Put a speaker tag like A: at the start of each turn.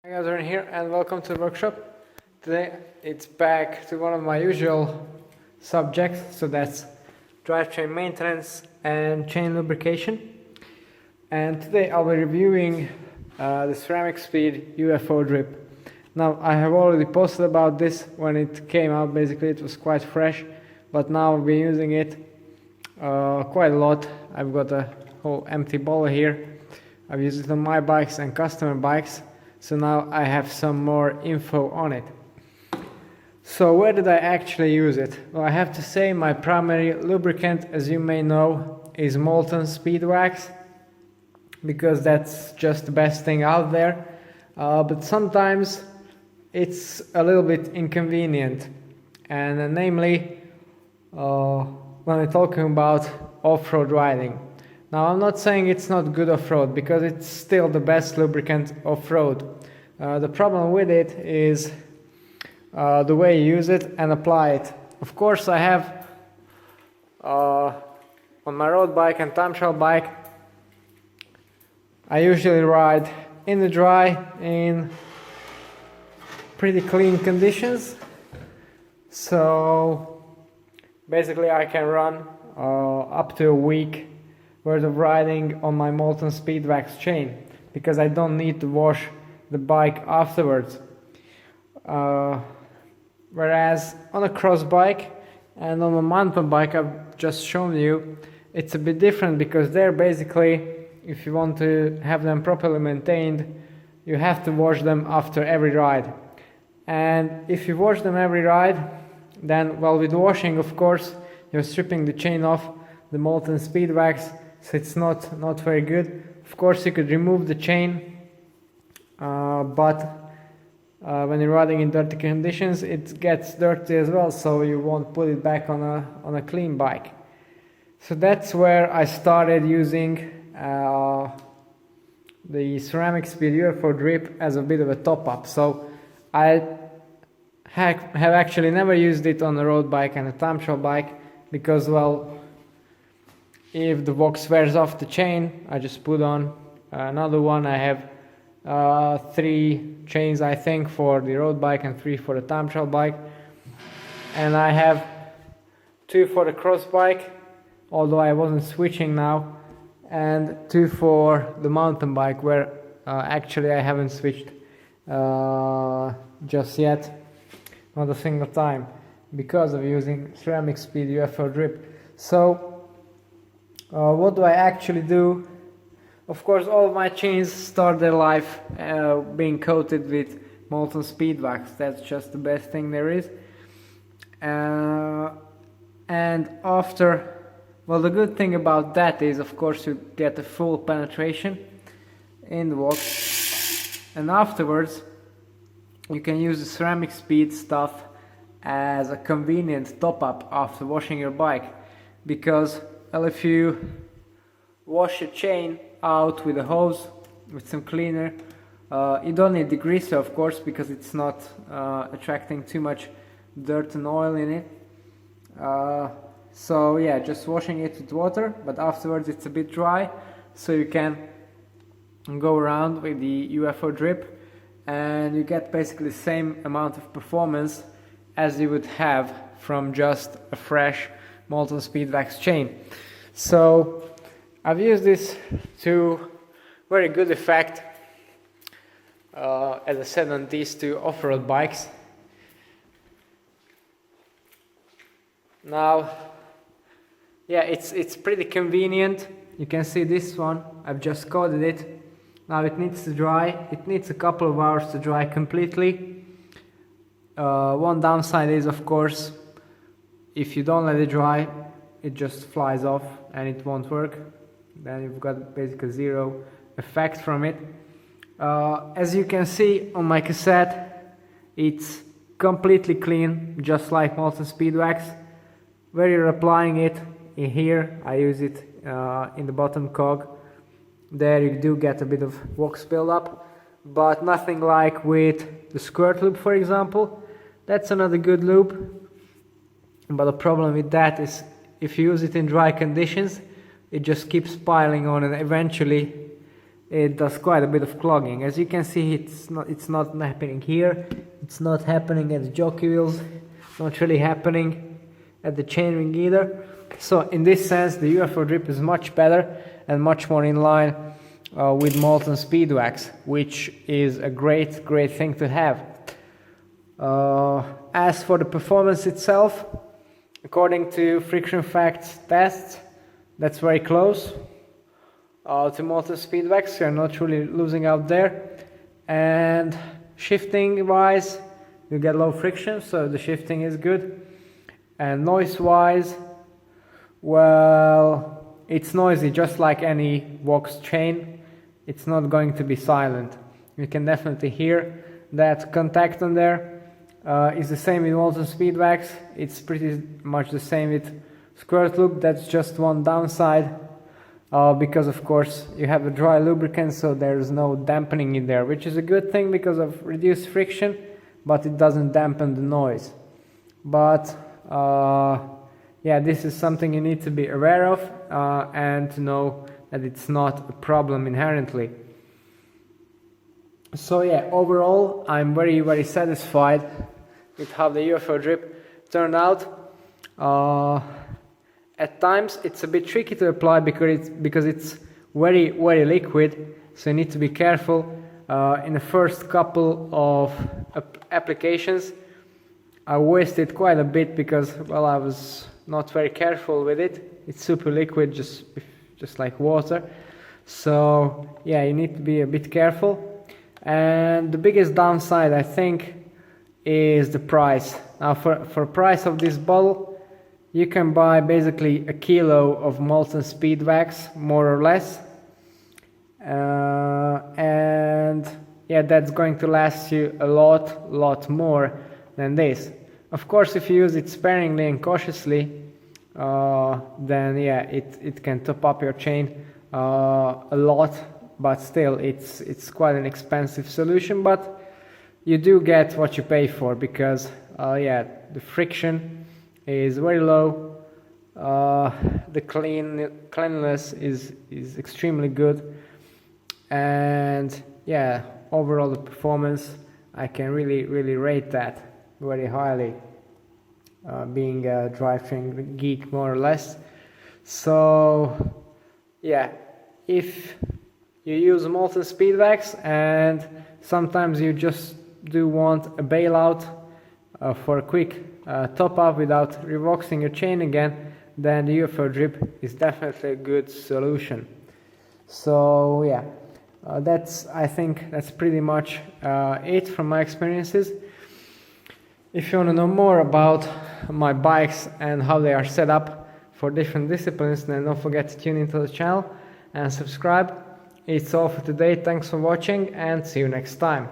A: Hi guys, Aaron here and welcome to the workshop. Today it's back to one of my usual subjects, so that's drivetrain maintenance and chain lubrication. And today I'll be reviewing the Ceramicspeed UFO drip. Now I have already posted about this when it came out. Basically it was quite fresh, but now I've been using it quite a lot. I've got a whole empty bottle here. I've used it on my bikes and customer bikes. So now I have some more info on it. So where did I actually use it? Well, I have to say my primary lubricant, as you may know, is Molten speed wax, because that's just the best thing out there. But sometimes it's a little bit inconvenient, and namely when we're talking about off-road riding. Now I'm not saying it's not good off-road, because it's still the best lubricant off-road. The problem with it is the way you use it and apply it. Of course I have on my road bike and time trial bike, I usually ride in the dry in pretty clean conditions. So basically I can run up to a week worth of riding on my Molten speed wax chain, because I don't need to wash the bike afterwards. Whereas on a cross bike and on a mountain bike I've just shown you, it's a bit different, because there basically, if you want to have them properly maintained, you have to wash them after every ride. And if you wash them every ride, then, well, with washing of course you're stripping the chain off the Molten speed wax, so it's not very good. Of course you could remove the chain, but when you're riding in dirty conditions it gets dirty as well, so you won't put it back on a clean bike. So that's where I started using the Ceramicspeed UFO drip as a bit of a top-up. So I have actually never used it on a road bike and a time trial bike, because, well, if the wax wears off the chain, I just put on another one. I have 3 chains, I think, for the road bike and 3 for the time trial bike, and I have 2 for the cross bike, although I wasn't switching now, and 2 for the mountain bike, where actually I haven't switched just yet, not a single time, because of using Ceramicspeed UFO drip. So what do I actually do? Of course, all of my chains start their life being coated with Molten speed wax. That's just the best thing there is. And after, well, the good thing about that is, of course, you get a full penetration in the wax, and afterwards you can use the Ceramicspeed stuff as a convenient top-up after washing your bike, because, well, if you wash your chain out with a hose with some cleaner, you don't need degreaser, of course, because it's not attracting too much dirt and oil in it. So yeah, just washing it with water, but afterwards it's a bit dry, so you can go around with the UFO drip and you get basically the same amount of performance as you would have from just a fresh Molten speed wax chain. So I've used this to very good effect, as I said, on these 2 off-road bikes. Now, yeah, it's pretty convenient. You can see this one, I've just coated it. Now it needs to dry. It needs a couple of hours to dry completely. One downside is, of course, if you don't let it dry, it just flies off and it won't work. Then you've got basically zero effect from it. As you can see on my cassette, it's completely clean, just like Molten speed wax. Where you're applying it, in here I use it in the bottom cog. There you do get a bit of wax buildup, but nothing like with the squirt lube, for example. That's another good lube, but the problem with that is if you use it in dry conditions, it just keeps piling on, and eventually it does quite a bit of clogging. As you can see, it's not happening here, it's not happening at the jockey wheels, not really happening at the chainring either. So in this sense, the UFO drip is much better and much more in line with Molten Speed Wax, which is a great thing to have. As for the performance itself, according to Friction Facts tests, that's very close to Molten Speed Wax. You're not really losing out there. And shifting wise, you get low friction, so the shifting is good. And noise wise, well, it's noisy just like any Vox chain. It's not going to be silent. You can definitely hear that contact on there. It's the same with Molten Speed Wax. It's pretty much the same with Squirt Loop. That's just one downside, because of course you have a dry lubricant, so there's no dampening in there, which is a good thing because of reduced friction, but it doesn't dampen the noise. But yeah, this is something you need to be aware of and to know that it's not a problem inherently. So yeah, overall I'm very satisfied with how the UFO drip turned out. At times it's a bit tricky to apply because it's very liquid, so you need to be careful. In the first couple of applications I wasted quite a bit because, well, I was not very careful with it. It's super liquid, just like water. So yeah, you need to be a bit careful. And the biggest downside, I think, is the price. Now for price of this bottle, you can buy basically a kilo of Molten Speed Wax, more or less. And yeah, that's going to last you a lot more than this. Of course, if you use it sparingly and cautiously, then yeah, it can top up your chain a lot, but still it's quite an expensive solution. But you do get what you pay for, because yeah, the friction is very low, the cleanliness is extremely good, and yeah, overall the performance, I can really rate that very highly, being a drivetrain geek more or less. So yeah, if you use Molten Speed Wax and sometimes you just do want a bailout for a quick top up without revoxing your chain again, then the UFO drip is definitely a good solution. So yeah, I think that's pretty much it from my experiences. If you want to know more about my bikes and how they are set up for different disciplines, then don't forget to tune into the channel and subscribe. It's all for today. Thanks for watching and see you next time.